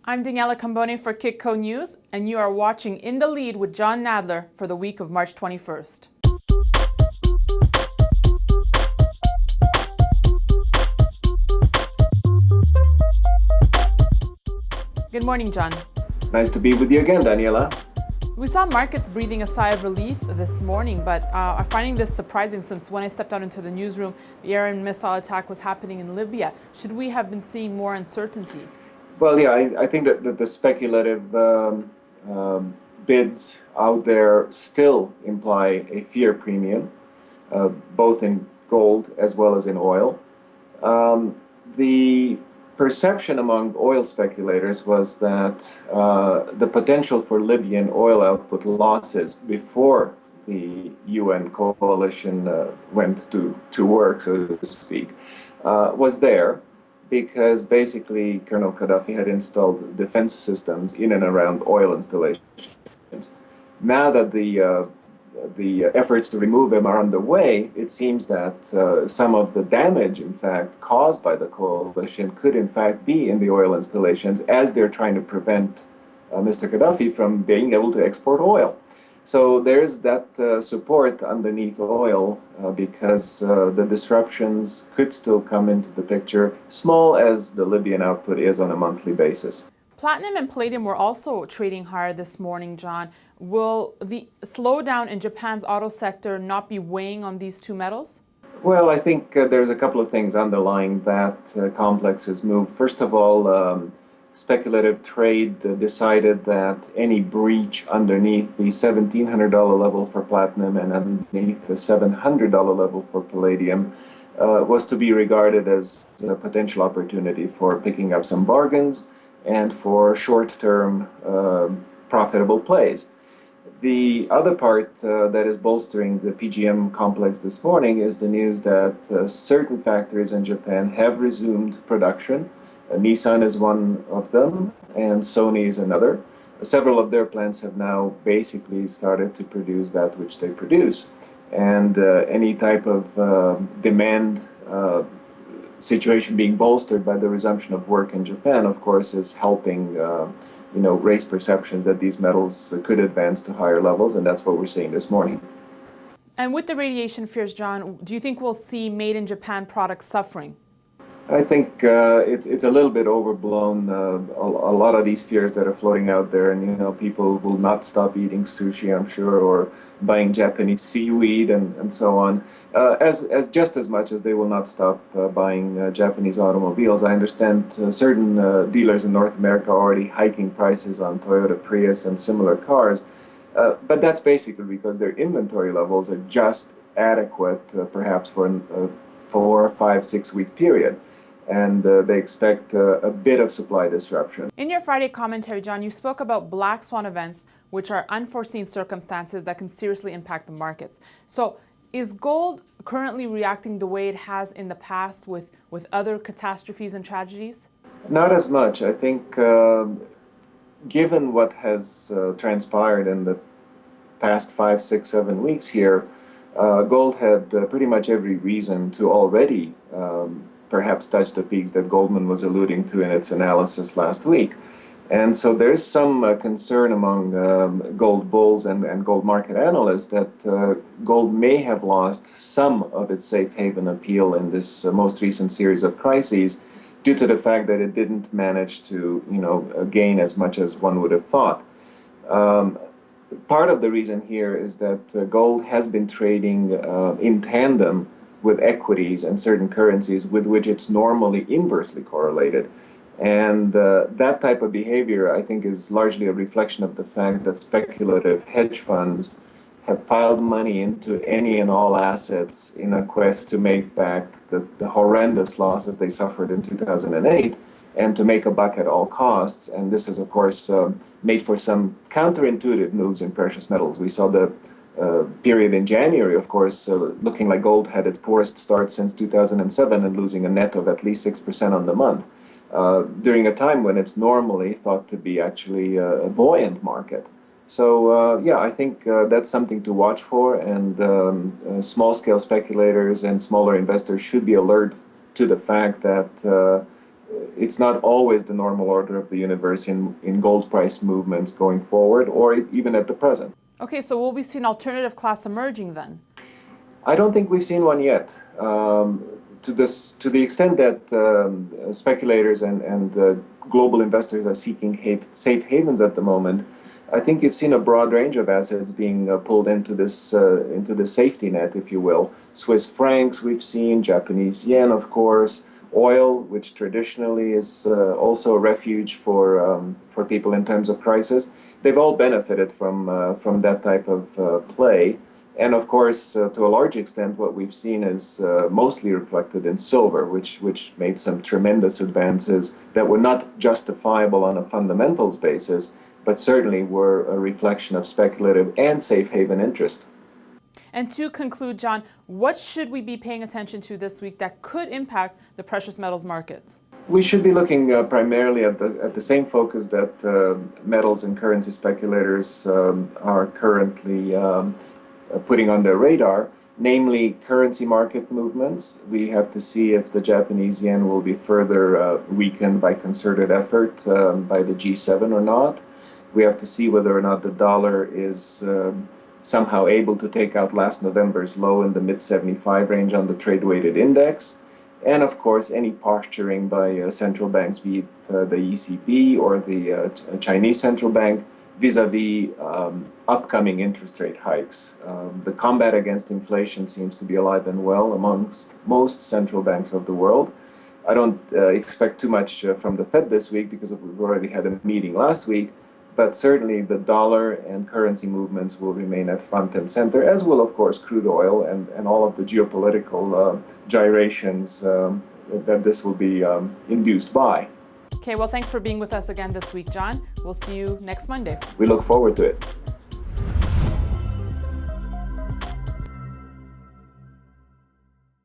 I'm Daniela Cambone for Kitco News, and you are watching In the Lead with Jon Nadler for the week of March 21st. Good morning, Jon. Nice to be with you again, Daniela. We saw markets breathing a sigh of relief this morning, but are finding this surprising since when I stepped out into the newsroom, the air and missile attack was happening in Libya. Should we have been seeing more uncertainty? Well, yeah, I think that the speculative bids out there still imply a fear premium, both in gold as well as in oil. The perception among oil speculators was that the potential for Libyan oil output losses before the UN coalition went to work, so to speak, was there because basically Colonel Gaddafi had installed defense systems in and around oil installations. Now that the efforts to remove them are underway, it seems that some of the damage, in fact, caused by the coalition could, in fact, be in the oil installations as they're trying to prevent Mr. Gaddafi from being able to export oil. So there's that support underneath oil because the disruptions could still come into the picture, small as the Libyan output is on a monthly basis. Platinum and palladium were also trading higher this morning, Jon. Will the slowdown in Japan's auto sector not be weighing on these two metals? Well, I think there's a couple of things underlying that complex's move. First of all, speculative trade decided that any breach underneath the $1,700 level for platinum and underneath the $700 level for palladium was to be regarded as a potential opportunity for picking up some bargains and for short-term profitable plays. The other part that is bolstering the PGM complex this morning is the news that certain factories in Japan have resumed production. Nissan is one of them, and Sony is another. Several of their plants have now basically started to produce that which they produce. And any type of demand situation being bolstered by the resumption of work in Japan, of course, is helping raise perceptions that these metals could advance to higher levels, and that's what we're seeing this morning. And with the radiation fears, Jon, do you think we'll see made in Japan products suffering? I think it's a little bit overblown. A lot of these fears that are floating out there, and people will not stop eating sushi, I'm sure, or buying Japanese seaweed and so on, as just as much as they will not stop buying Japanese automobiles. I understand certain dealers in North America are already hiking prices on Toyota Prius and similar cars, but that's basically because their inventory levels are just adequate, perhaps for a 4, 5, 6 week period. And they expect a bit of supply disruption. In your Friday commentary, Jon, you spoke about black swan events, which are unforeseen circumstances that can seriously impact the markets. So is gold currently reacting the way it has in the past with other catastrophes and tragedies? Not as much. I think given what has transpired in the past 5, 6, 7 weeks here, gold had pretty much every reason to already perhaps touch the peaks that Goldman was alluding to in its analysis last week. And so there's some concern among gold bulls and gold market analysts that gold may have lost some of its safe haven appeal in this most recent series of crises due to the fact that it didn't manage to gain as much as one would have thought. Part of the reason here is that gold has been trading in tandem with equities and certain currencies with which it's normally inversely correlated. And that type of behavior, I think, is largely a reflection of the fact that speculative hedge funds have piled money into any and all assets in a quest to make back the horrendous losses they suffered in 2008 and to make a buck at all costs. And this has, of course, made for some counterintuitive moves in precious metals. We saw the period in January, of course, looking like gold had its poorest start since 2007 and losing a net of at least 6% on the month, during a time when it's normally thought to be actually a buoyant market. So, yeah, I think that's something to watch for, and small-scale speculators and smaller investors should be alert to the fact that it's not always the normal order of the universe in gold price movements going forward or even at the present. Okay, so will we see an alternative class emerging then? I don't think we've seen one yet. To the extent that speculators and global investors are seeking safe havens at the moment, I think you've seen a broad range of assets being pulled into this safety net, if you will. Swiss francs we've seen, Japanese yen, of course, oil, which traditionally is also a refuge for people in times of crisis. They've all benefited from that type of play. And of course, to a large extent, what we've seen is mostly reflected in silver, which made some tremendous advances that were not justifiable on a fundamentals basis, but certainly were a reflection of speculative and safe haven interest. And to conclude, Jon, what should we be paying attention to this week that could impact the precious metals markets? We should be looking primarily at the same focus that metals and currency speculators are currently putting on their radar, namely currency market movements. We have to see if the Japanese yen will be further weakened by concerted effort by the G7 or not. We have to see whether or not the dollar is somehow able to take out last November's low in the mid-75 range on the trade-weighted index. And of course, any posturing by central banks, be it the ECB or the Chinese central bank, vis-a-vis upcoming interest rate hikes. The combat against inflation seems to be alive and well amongst most central banks of the world. I don't expect too much from the Fed this week because we've already had a meeting last week, but certainly the dollar and currency movements will remain at front and center, as will, of course, crude oil and all of the geopolitical gyrations that this will be induced by. Okay, well, thanks for being with us again this week, Jon. We'll see you next Monday. We look forward to it.